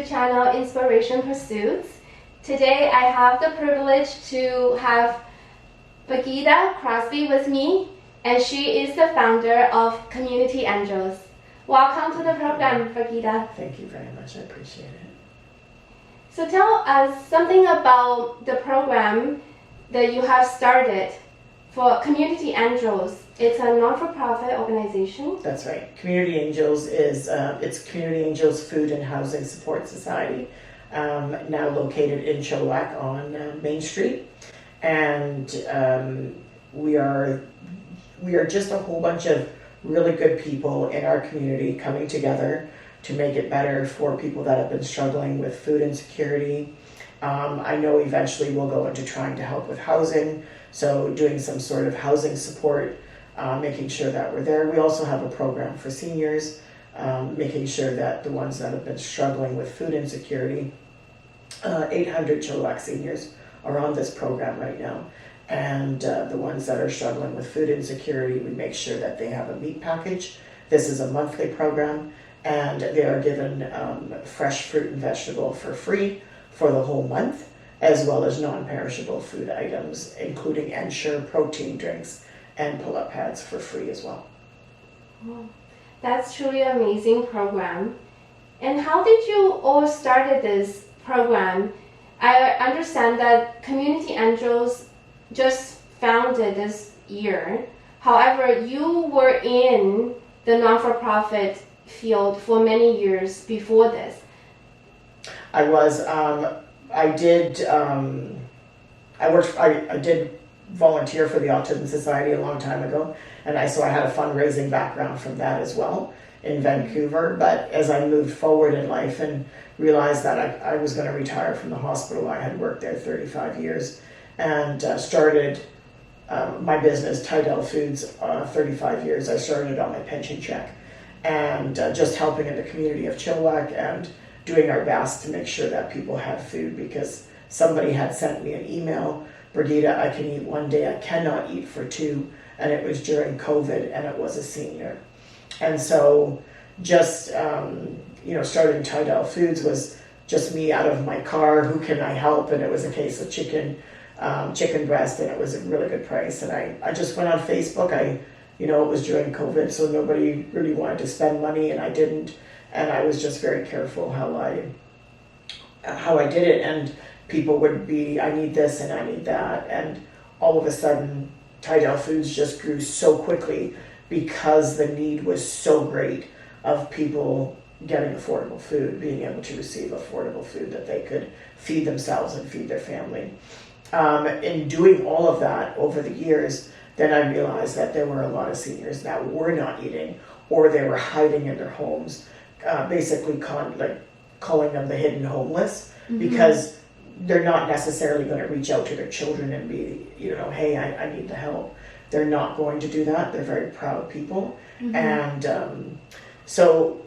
channel Inspiration Pursuits. Today I have the privilege to have Brigida Crosbie with me, and she is the founder of Community Angels. Welcome to the program, Brigida. Thank you very much. I appreciate it. So tell us something about the program that you have started for Community Angels. It's a non-for-profit organization. That's right. Community Angels is it's Community Angels Food and Housing Support Society, now located in Chilliwack on Main Street, and we are just a whole bunch of really good people in our community coming together to make it better for people that have been struggling with food insecurity. I know eventually we'll go into trying to help with housing, so doing some sort of housing support, making sure that we're there. We also have a program for seniors, making sure that the ones that have been struggling with food insecurity, 800 Chilliwack seniors are on this program right now. And the ones that are struggling with food insecurity, we make sure that they have a meat package. This is a monthly program, and they are given fresh fruit and vegetable for free for the whole month, as well as non-perishable food items, including Ensure protein drinks and pull-up pads for free as well. Wow. That's truly an amazing program. And how did you all started this program? I understand that Community Angels just founded this year. However, you were in the non-for-profit field for many years before this. I was. I did. I did volunteer for the Autism Society a long time ago, and so I had a fundraising background from that as well in Vancouver. But as I moved forward in life and realized that I was going to retire from the hospital, I had worked there 35 years. And started my business, Tidal Foods, 35 years. I started on my pension check, and just helping in the community of Chilliwack and doing our best to make sure that people had food, because somebody had sent me an email, Brigida, I can eat one day, I cannot eat for two, and it was during COVID, and it was a senior. And so just, starting Tidal Foods was just me out of my car, who can I help? And it was a case of chicken breast, and it was a really good price. And I just went on Facebook. It was during COVID, so nobody really wanted to spend money, and I didn't. And I was just very careful how I did it. And people would be, I need this and I need that. And all of a sudden, Tidal Foods just grew so quickly because the need was so great of people getting affordable food, being able to receive affordable food that they could feed themselves and feed their family. In doing all of that over the years, then I realized that there were a lot of seniors that were not eating, or they were hiding in their homes, basically calling them the hidden homeless, because they're not necessarily going to reach out to their children and be, hey, I need the help. They're not going to do that. They're very proud people. And so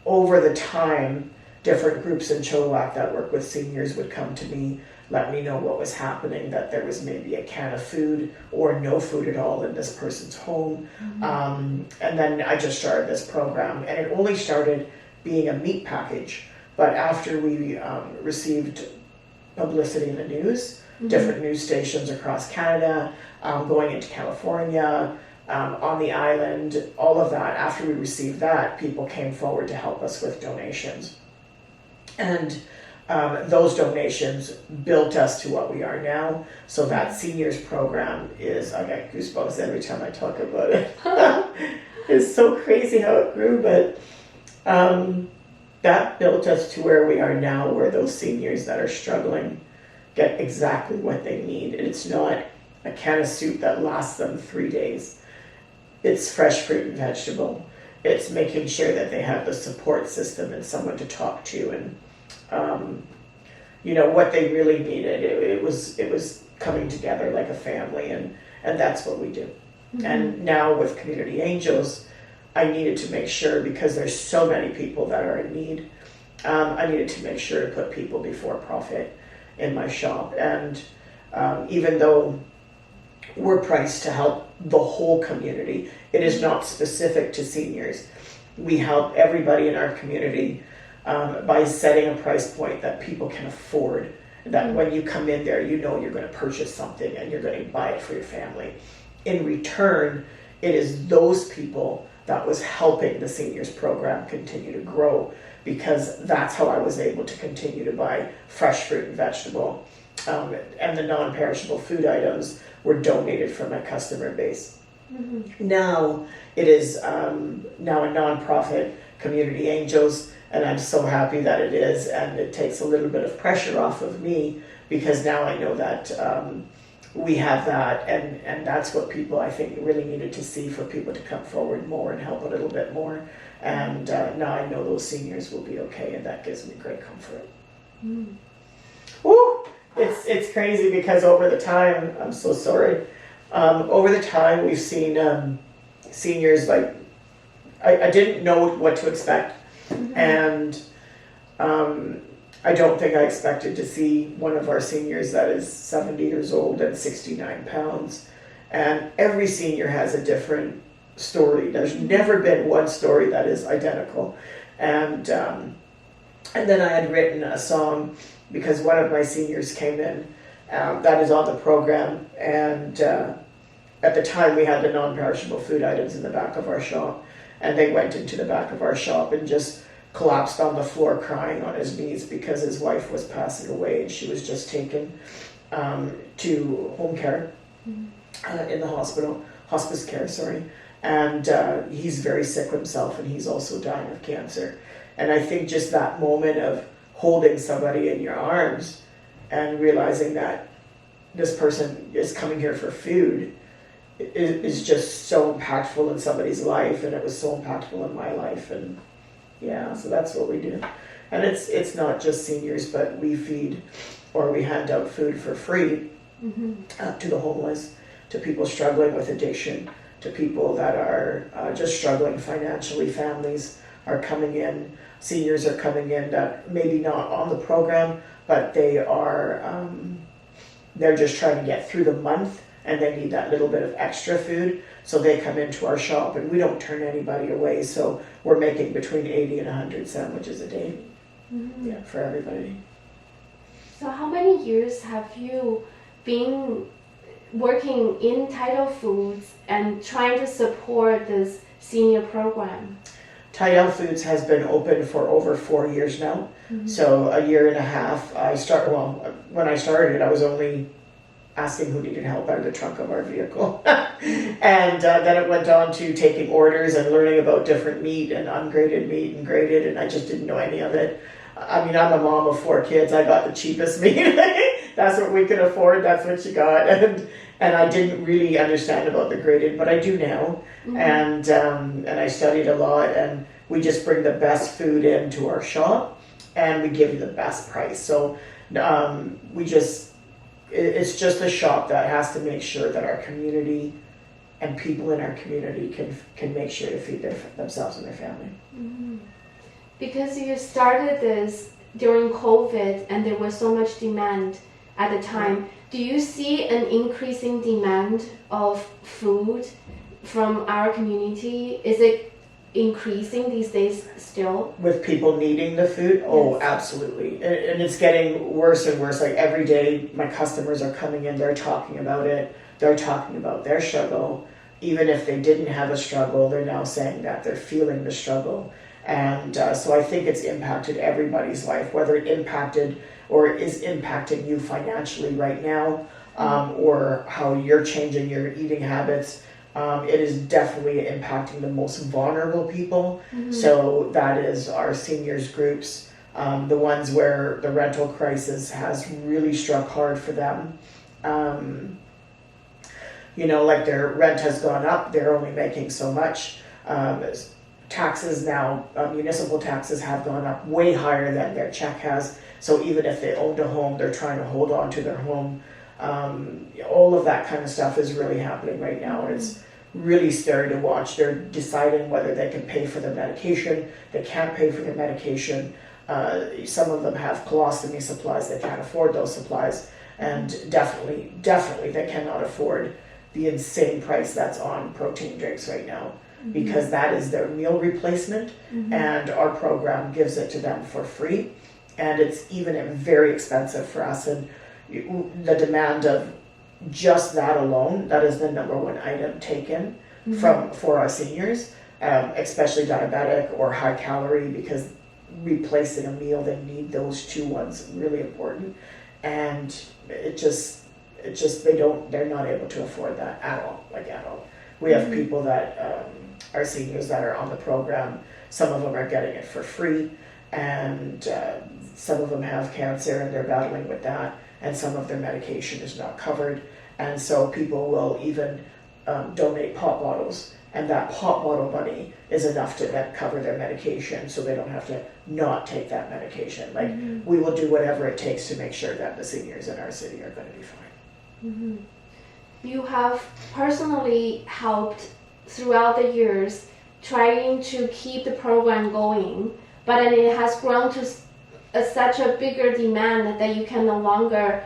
over the time, different groups in Chilliwack that work with seniors would come to me, let me know what was happening, that there was maybe a can of food or no food at all in this person's home. And then I just started this program, and it only started being a meat package. But after we received publicity in the news, different news stations across Canada, going into California, on the island, all of that, after we received that, people came forward to help us with donations. And those donations built us to what we are now. So that seniors program is, I get goosebumps every time I talk about it. It's so crazy how it grew, but that built us to where we are now, where those seniors that are struggling get exactly what they need. It's not a can of soup that lasts them 3 days. It's fresh fruit and vegetable. It's making sure that they have the support system and someone to talk to, and what they really needed. It was coming together like a family, and that's what we do. And now with Community Angels, I needed to make sure, because there's so many people that are in need, I needed to make sure to put people before profit in my shop. And even though we're priced to help the whole community, it is not specific to seniors. We help everybody in our community by setting a price point that people can afford. That when you come in there, you know you're going to purchase something and you're going to buy it for your family. In return, it is those people that was helping the seniors program continue to grow, because that's how I was able to continue to buy fresh fruit and vegetable. And the non-perishable food items were donated from my customer base. Now it is now a nonprofit, Community Angels, and I'm so happy that it is, and it takes a little bit of pressure off of me, because now I know that we have that, and that's what people, I think, really needed to see, for people to come forward more and help a little bit more. And now I know those seniors will be okay, and that gives me great comfort. Woo! It's crazy, because over the time, I'm so sorry, over the time we've seen seniors, like, I didn't know what to expect, and I don't think I expected to see one of our seniors that is 70 years old and 69 pounds. And every senior has a different story. There's never been one story that is identical. And then I had written a song, because one of my seniors came in that is on the program. And at the time we had the non-perishable food items in the back of our shop. And they went into the back of our shop and just collapsed on the floor crying on his knees, because his wife was passing away and she was just taken to home care in the hospital, hospice care, sorry. And he's very sick himself, and he's also dying of cancer. And I think just that moment of holding somebody in your arms and realizing that this person is coming here for food is just so impactful in somebody's life, and it was so impactful in my life. And yeah, so that's what we do. And it's not just seniors, but we feed, or we hand out food for free to the homeless, to people struggling with addiction, to people that are just struggling financially. Families are coming in, seniors are coming in that maybe not on the program, but they are they're just trying to get through the month, and they need that little bit of extra food. So they come into our shop, and we don't turn anybody away. So we're making between 80 and 100 sandwiches a day, yeah, for everybody. So how many years have you been working in Tidal Foods and trying to support this senior program? Tidal Foods has been open for over 4 years now. So a year and a half. When I started, I was only asking who needed help out of the trunk of our vehicle. And then it went on to taking orders and learning about different meat and ungraded meat and graded, and I just didn't know any of it. I mean, I'm a mom of 4 kids. I got the cheapest meat. That's what we could afford. That's what you got. And I didn't really understand about the graded, but I do now. And I studied a lot, and we just bring the best food into our shop, and we give you the best price. So it's just a shop that has to make sure that our community and people in our community can make sure to feed themselves and their family. Because you started this during COVID, and there was so much demand at the time. Do you see an increasing demand of food from our community? Is it increasing these days still? With people needing the food? Oh, absolutely. And it's getting worse and worse. Like every day, my customers are coming in, they're talking about it. They're talking about their struggle. Even if they didn't have a struggle, they're now saying that they're feeling the struggle. And so I think it's impacted everybody's life, whether it impacted or is impacting you financially right now, or how you're changing your eating habits. It is definitely impacting the most vulnerable people. So that is our seniors groups, the ones where the rental crisis has really struck hard for them. Like their rent has gone up, they're only making so much. Taxes now, municipal taxes have gone up way higher than their check has. So even if they owned a home, they're trying to hold on to their home. All of that kind of stuff is really happening right now, and it's really scary to watch. They're deciding whether they can pay for their medication. They can't pay for their medication. Some of them have colostomy supplies. They can't afford those supplies, and definitely they cannot afford the insane price that's on protein drinks right now. because that is their meal replacement, and our program gives it to them for free, and it's even very expensive for us, and the demand of just that alone, that is the number one item taken for our seniors, especially diabetic or high calorie, because replacing a meal, they need those two ones really important, and they're not able to afford that at all. We have people that are seniors that are on the program. Some of them are getting it for free, and some of them have cancer and they're battling with that, and some of their medication is not covered, and so people will even donate pop bottles, and that pop bottle money is enough to then cover their medication, so they don't have to not take that medication. We will do whatever it takes to make sure that the seniors in our city are going to be fine. You have personally helped throughout the years trying to keep the program going, but then it has grown to such a bigger demand that you can no longer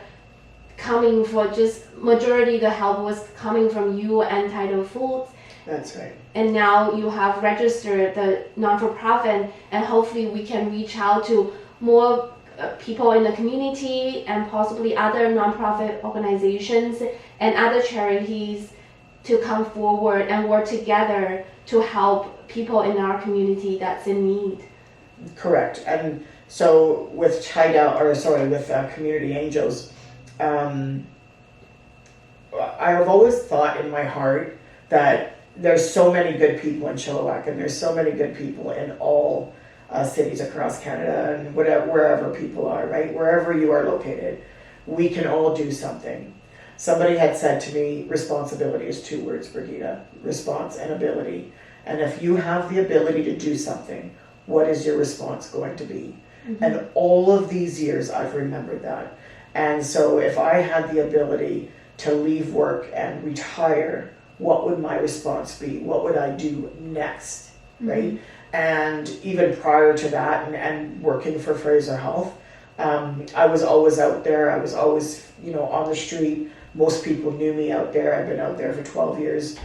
coming for just majority of the help was coming from you and Tidal Foods. That's right. And now you have registered the non-for-profit, and hopefully we can reach out to more people in the community and possibly other nonprofit organizations and other charities to come forward and work together to help people in our community that's in need. Correct. And so with Community Angels, I have always thought in my heart that there's so many good people in Chilliwack, and there's so many good people in all cities across Canada, and wherever people are, right? Wherever you are located, we can all do something. Somebody had said to me, responsibility is two words, Brigida: response and ability. And if you have the ability to do something, what is your response going to be? And all of these years, I've remembered that. And so if I had the ability to leave work and retire, what would my response be? What would I do next, right? And even prior to that, and working for Fraser Health, I was always out there. I was always, on the street. Most people knew me out there. I've been out there for 12 years,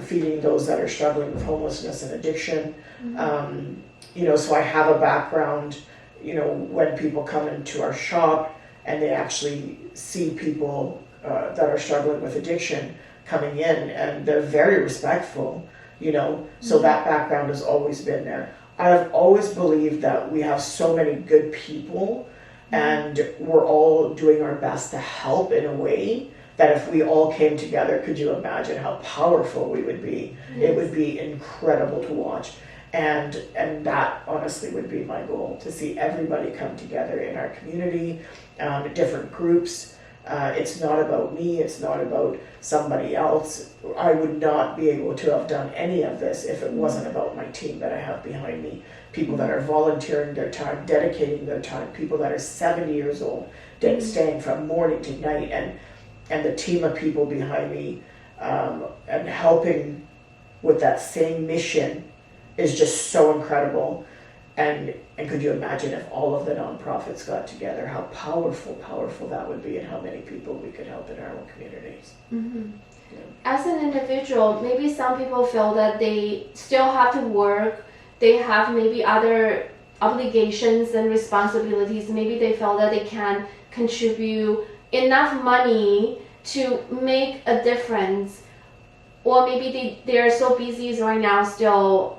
feeding those that are struggling with homelessness and addiction. So I have a background, when people come into our shop and they actually see people that are struggling with addiction coming in, and they're very respectful, so that background has always been there. I've always believed that we have so many good people, and we're all doing our best to help in a way that if we all came together, could you imagine how powerful we would be? It would be incredible to watch. And that honestly would be my goal, to see everybody come together in our community, different groups. It's not about me, it's not about somebody else. I would not be able to have done any of this if it wasn't about my team that I have behind me. People that are volunteering their time, dedicating their time, people that are 70 years old, staying from morning to night, and the team of people behind me, and helping with that same mission is just so incredible. And could you imagine if all of the nonprofits got together, how powerful that would be, and how many people we could help in our own communities. As an individual, maybe some people feel that they still have to work, they have maybe other obligations and responsibilities, maybe they feel that they can contribute enough money to make a difference, or maybe they're so busy right now still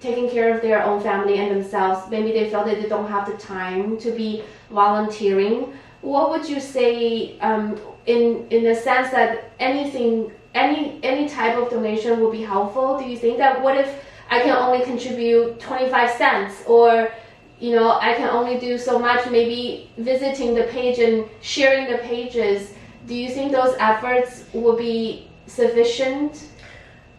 taking care of their own family and themselves. Maybe they feel that they don't have the time to be volunteering. What would you say in the sense that any type of donation would be helpful? Do you think that what if I can only contribute 25 cents, or I can only do so much, maybe visiting the page and sharing the pages? Do you think those efforts will be sufficient?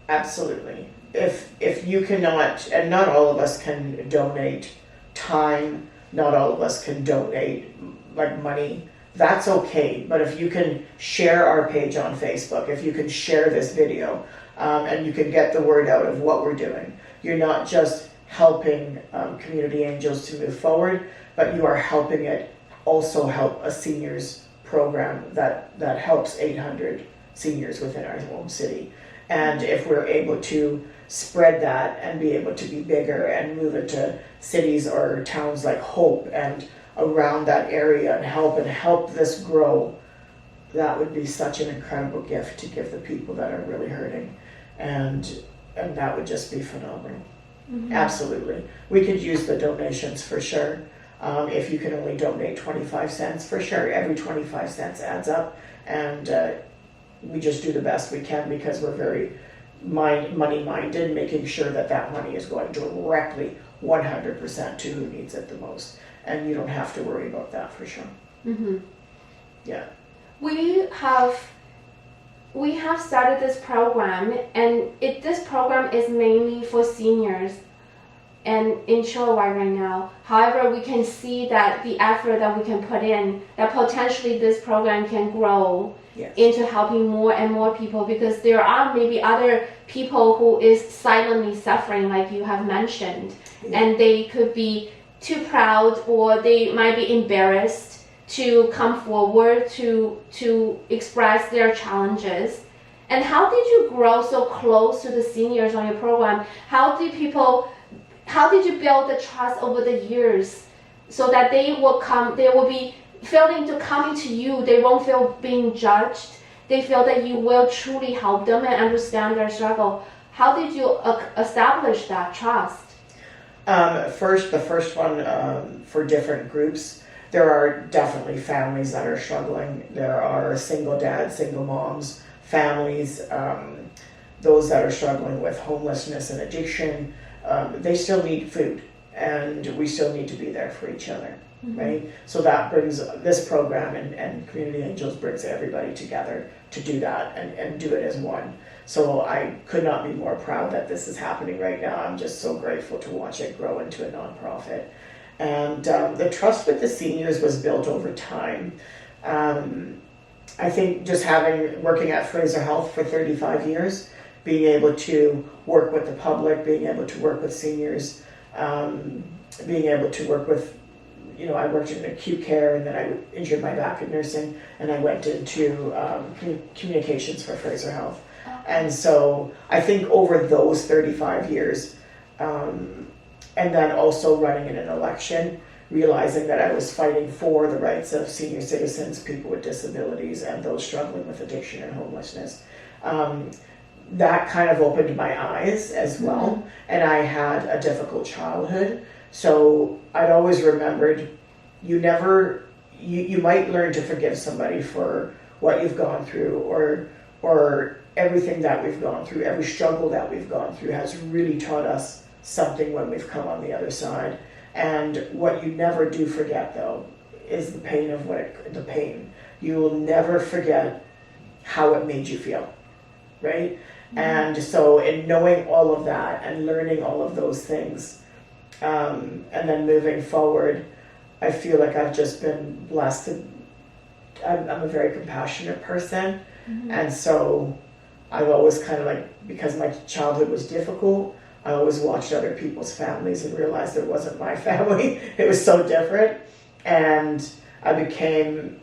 Absolutely. If you cannot, and not all of us can donate time, not all of us can donate money, that's okay. But if you can share our page on Facebook, if you can share this video, and you can get the word out of what we're doing, you're not just helping Community Angels to move forward, but you are helping it also help a seniors program that helps 800 seniors within our home city. And if we're able to spread that and be able to be bigger and move it to cities or towns like Hope and around that area and help this grow, that would be such an incredible gift to give the people that are really hurting. And that would just be phenomenal. Absolutely. We could use the donations for sure. If you can only donate 25 cents, for sure, every 25 cents adds up. And we just do the best we can because we're very money-minded, making sure that money is going directly 100% to who needs it the most. And you don't have to worry about that for sure. Yeah. We have started this program, and this program is mainly for seniors and in Chilliwack right now. However, we can see that the effort that we can put in, that potentially this program can grow into helping more and more people, because there are maybe other people who is silently suffering, like you have mentioned, and they could be too proud or they might be embarrassed to come forward to express their challenges. And how did you grow so close to the seniors on your program? How did you build the trust over the years so that they will be feeling to coming to you, they won't feel being judged, they feel that you will truly help them and understand their struggle? How did you establish that trust? The first one for different groups, there are definitely families that are struggling. There are single dads, single moms, families, those that are struggling with homelessness and addiction. They still need food, and we still need to be there for each other, right? So that brings this program, and Community Angels brings everybody together to do that and do it as one. So I could not be more proud that this is happening right now. I'm just so grateful to watch it grow into a nonprofit. And the trust with the seniors was built over time. I think just working at Fraser Health for 35 years, being able to work with the public, being able to work with seniors, being able to work with, I worked in acute care, and then I injured my back in nursing, and I went into communications for Fraser Health. And so I think over those 35 years, and then also running in an election, realizing that I was fighting for the rights of senior citizens, people with disabilities, and those struggling with addiction and homelessness. That kind of opened my eyes as well. And I had a difficult childhood. So I'd always remembered, you might learn to forgive somebody for what you've gone through, or everything that we've gone through, every struggle that we've gone through has really taught us something when we've come on the other side. And what you never do forget, though, is the pain of the pain. You will never forget how it made you feel, right? And so in knowing all of that and learning all of those things, and then moving forward, I feel like I've just been blessed. I'm a very compassionate person. And so I've always kind of because my childhood was difficult, I always watched other people's families and realized it wasn't my family. It was so different. And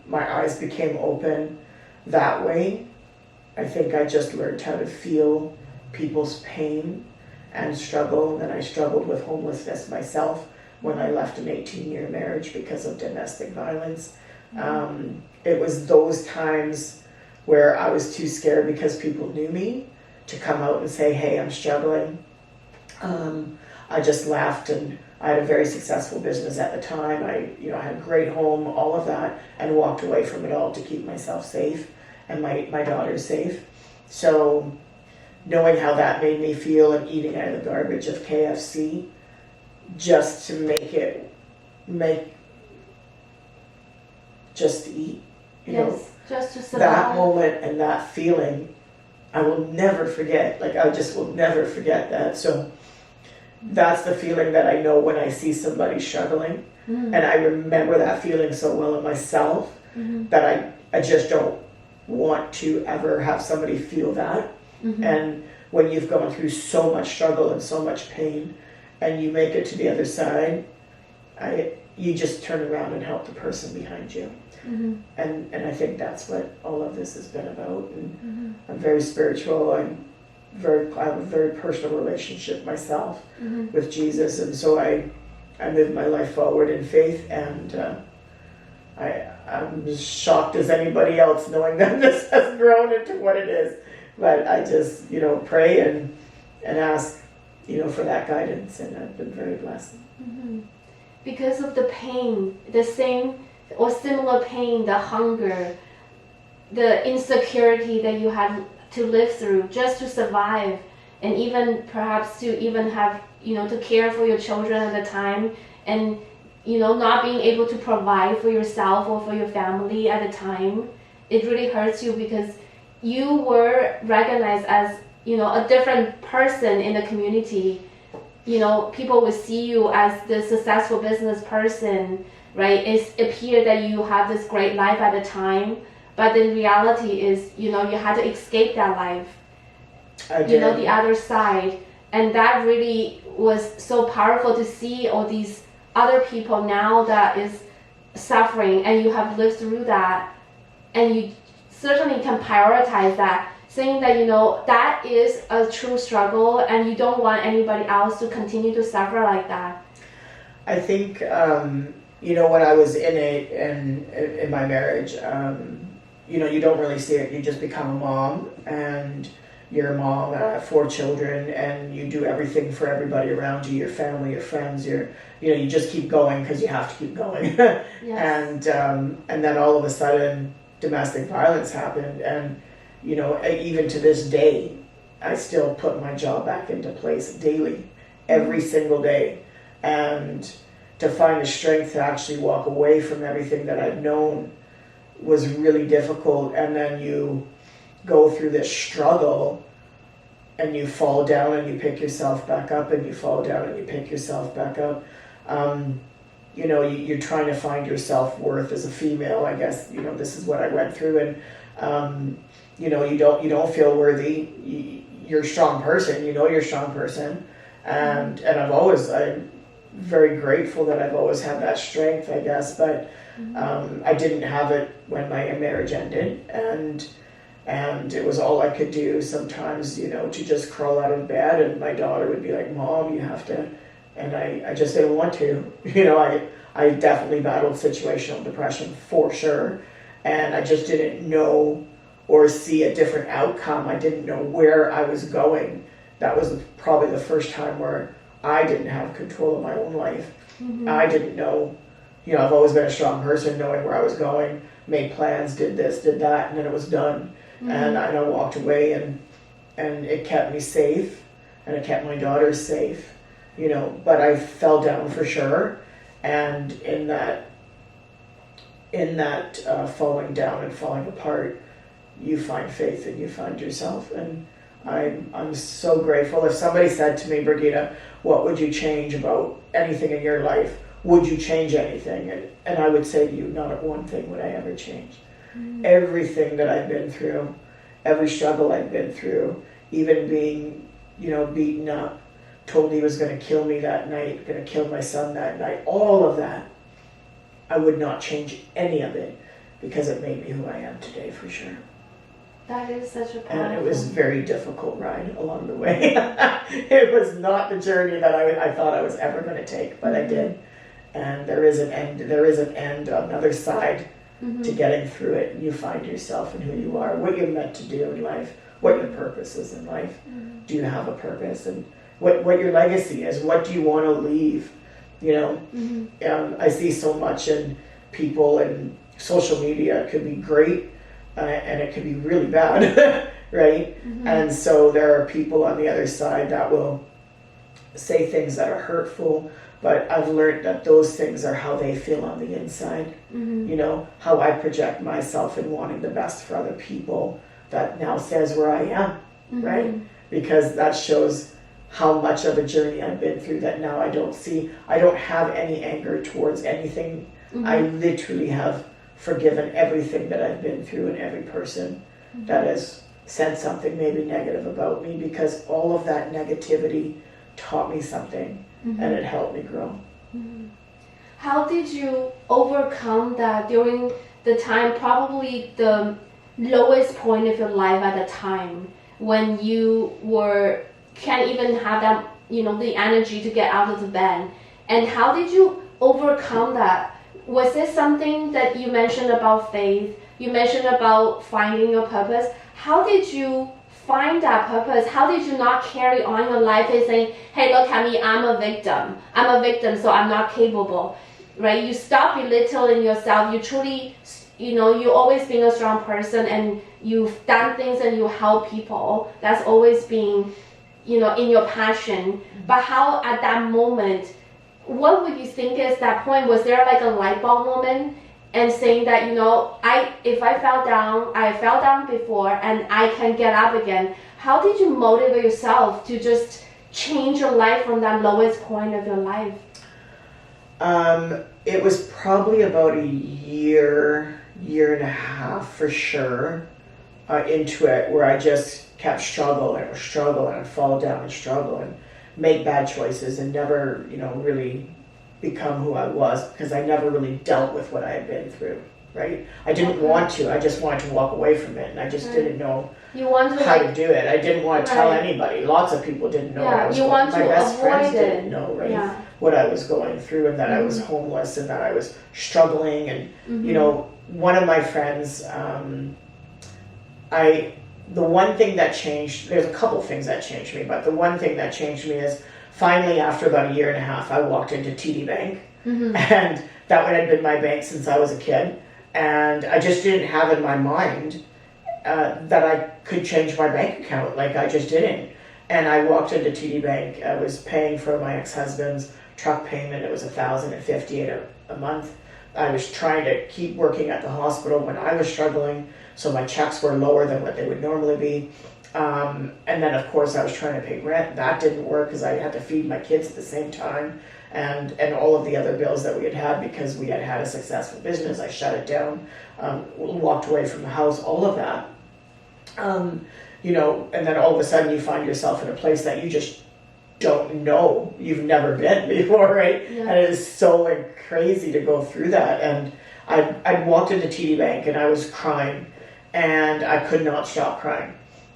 my eyes became open that way. I think I just learned how to feel people's pain and struggle. And then I struggled with homelessness myself when I left an 18-year marriage because of domestic violence. It was those times where I was too scared because people knew me to come out and say, hey, I'm struggling. I just laughed, and I had a very successful business at the time. I had a great home, all of that, and walked away from it all to keep myself safe and my daughter safe. So knowing how that made me feel, and eating out of the garbage of KFC just to just to eat, just to survive. That moment and that feeling, I will never forget. I just will never forget that. So that's the feeling that I know when I see somebody struggling. And I remember that feeling so well in myself that I just don't want to ever have somebody feel that. And when you've gone through so much struggle and so much pain and you make it to the other side, you just turn around and help the person behind you. And I think that's what all of this has been about. And I'm very spiritual. I have a very personal relationship myself with Jesus, and so I live my life forward in faith, and I'm as shocked as anybody else knowing that this has grown into what it is. But I just, pray and ask, for that guidance, and I've been very blessed. Because of the pain, the same or similar pain, the hunger, the insecurity that you had to live through just to survive, and even perhaps to even have, to care for your children at the time, and, not being able to provide for yourself or for your family at the time, it really hurts you because you were recognized as, a different person in the community. People would see you as the successful business person, right? It appeared that you have this great life at the time, but the reality is, you had to escape that life. I did. The other side. And that really was so powerful to see all these other people now that is suffering, and you have lived through that, and you certainly can prioritize that, saying that, that is a true struggle, and you don't want anybody else to continue to suffer like that. I think, when I was in my marriage, you don't really see it. You just become a mom, and you're a mom, 4 children, and you do everything for everybody around you, your family, your friends, you just keep going because you have to keep going. Yes. And then all of a sudden, domestic violence happened, and even to this day, I still put my job back into place daily, every single day, and to find the strength to actually walk away from everything that I've known was really difficult. And then you go through this struggle, and you fall down and you pick yourself back up, and you fall down and you pick yourself back up. You're trying to find your self-worth as a female, I guess. This is what I went through, and you don't feel worthy. You're a strong person. You're a strong person, and I'm very grateful that I've always had that strength, I guess. But I didn't have it when my marriage ended, and it was all I could do sometimes, to just crawl out of bed, and my daughter would be like, "Mom, you have to," and I just didn't want to. I definitely battled situational depression for sure, and I just didn't know or see a different outcome. I didn't know where I was going. That was probably the first time where I didn't have control of my own life. I didn't know, I've always been a strong person, knowing where I was going, made plans, did this, did that, and then it was done. And I walked away, and it kept me safe, and it kept my daughters safe, but I fell down for sure. And in that falling down and falling apart, you find faith and you find yourself. And I'm so grateful. If somebody said to me, "Brigida, what would you change about anything in your life? Would you change anything?" And I would say to you, not one thing would I ever change. Everything that I've been through, every struggle I've been through, even being, beaten up, told he was going to kill me that night, going to kill my son that night, all of that, I would not change any of it, because it made me who I am today, for sure. That is such a powerful... And it was a very difficult ride along the way. It was not the journey that I thought I was ever going to take, but I did. And there is an end, another side to getting through it. And you find yourself and who you are, what you're meant to do in life, what your purpose is in life. Do you have a purpose? And what your legacy is? What do you want to leave? I see so much in people, and social media could be great, and it could be really bad, right? And so there are people on the other side that will say things that are hurtful, but I've learned that those things are how they feel on the inside. How I project myself in wanting the best for other people, that now says where I am, right? Because that shows how much of a journey I've been through, that now I don't have any anger towards anything. I literally have forgiven everything that I've been through, and every person that has said something maybe negative about me, because all of that negativity taught me something, and it helped me grow. How did you overcome that during the time, probably the lowest point of your life at the time, when you can't even have that, the energy to get out of the bed. And how did you overcome that? Was this something that you mentioned about faith? You mentioned about finding your purpose. How did you find that purpose? How did you not carry on your life and saying, hey, look at me, I'm a victim, so I'm not capable, right? You stop belittling yourself. You truly, you always being a strong person, and you've done things and you help people. That's always been, in your passion. But how at that moment, what would you think is that point? Was there like a light bulb moment and saying that, if I fell down before and I can get up again? How did you motivate yourself to just change your life from that lowest point of your life? It was probably about a year and a half for sure into it, where I just kept struggling and fall down and struggle and make bad choices and never, really become who I was, because I never really dealt with what I had been through, right? I didn't want to. I just wanted to walk away from it, and I just didn't know how to do it. I didn't want to tell anybody. Lots of people didn't know what I was going through. My best friends didn't know, right? What I was going through, and that I was homeless, and that I was struggling. And one of my friends, the one thing that changed, there's a couple things that changed me, but the one thing that changed me is finally, after about a year and a half, I walked into TD Bank, and that one had been my bank since I was a kid, and I just didn't have in my mind that I could change my bank account. Like, I just didn't. And I walked into TD Bank. I was paying for my ex-husband's truck payment. It was $1,058 a month. I was trying to keep working at the hospital when I was struggling, so my checks were lower than what they would normally be. And then, of course, I was trying to pay rent. That didn't work because I had to feed my kids at the same time, and all of the other bills that we had because we had a successful business. I shut it down, walked away from the house, all of that. And then all of a sudden you find yourself in a place that you just don't know. You've never been before, right? Yeah. And it is so crazy to go through that. And I walked into TD Bank and I was crying, and I could not stop crying.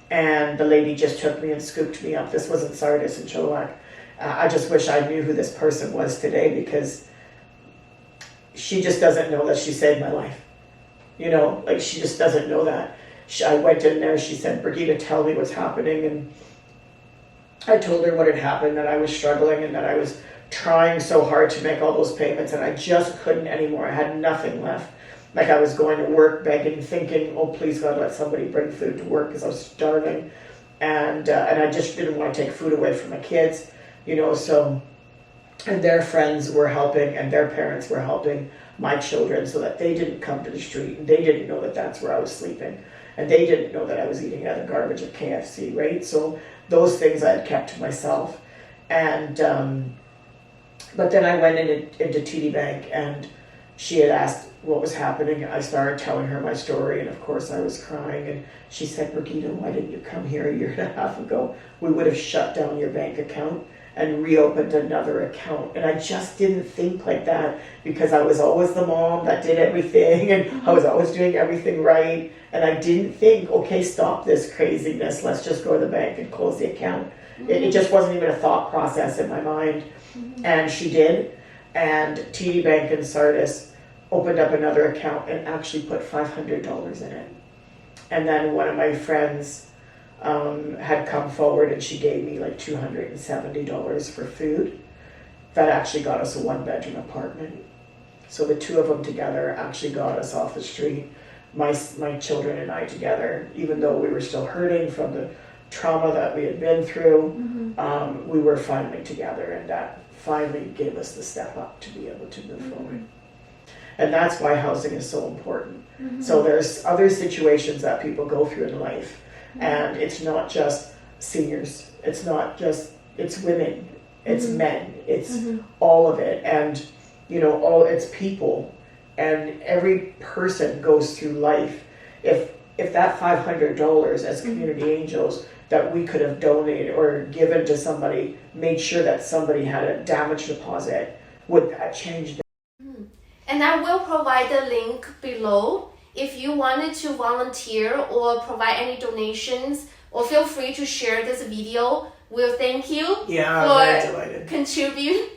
And the lady just took me and scooped me up. This wasn't Sardis and Chilliwack. I just wish I knew who this person was today, because she just doesn't know that she saved my life. She just doesn't know that. I went in there, she said, Brigida, tell me what's happening. And I told her what had happened, that I was struggling and that I was trying so hard to make all those payments, and I just couldn't anymore. I had nothing left. Like, I was going to work begging, thinking, oh, please God, let somebody bring food to work, because I was starving. And I just didn't want to take food away from my kids, so, and their friends were helping, and their parents were helping my children so that they didn't come to the street, and they didn't know that that's where I was sleeping, and they didn't know that I was eating out of garbage at KFC, right? So those things I had kept to myself. And but then I went into TD Bank, and she had asked what was happening. I started telling her my story, and of course I was crying, and she said, Brigida, why didn't you come here a year and a half ago? We would have shut down your bank account and reopened another account. And I just didn't think like that, because I was always the mom that did everything, and I was always doing everything right. And I didn't think, okay, stop this craziness. Let's just go to the bank and close the account. It just wasn't even a thought process in my mind. And she did. And TD Bank in Sardis opened up another account and actually put $500 in it. And then one of my friends had come forward, and she gave me like $270 for food. That actually got us a 1-bedroom apartment. So the two of them together actually got us off the street, my children and I together, even though we were still hurting from the trauma that we had been through. We were finally together, and that finally gave us the step up to be able to move forward. And that's why housing is so important. So there's other situations that people go through in life, and it's not just seniors, it's women, it's men, it's all of it, and it's people, and every person goes through life. If that $500 as community angels that we could have donated or given to somebody, made sure that somebody had a damage deposit, would that change them? And I will provide the link below, if you wanted to volunteer or provide any donations, or feel free to share this video. We'll thank you very delighted. Contribute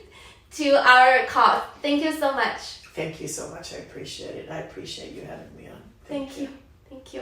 to our cause. Thank you so much. Thank you so much. I appreciate it. I appreciate you having me on. Thank you. Thank you.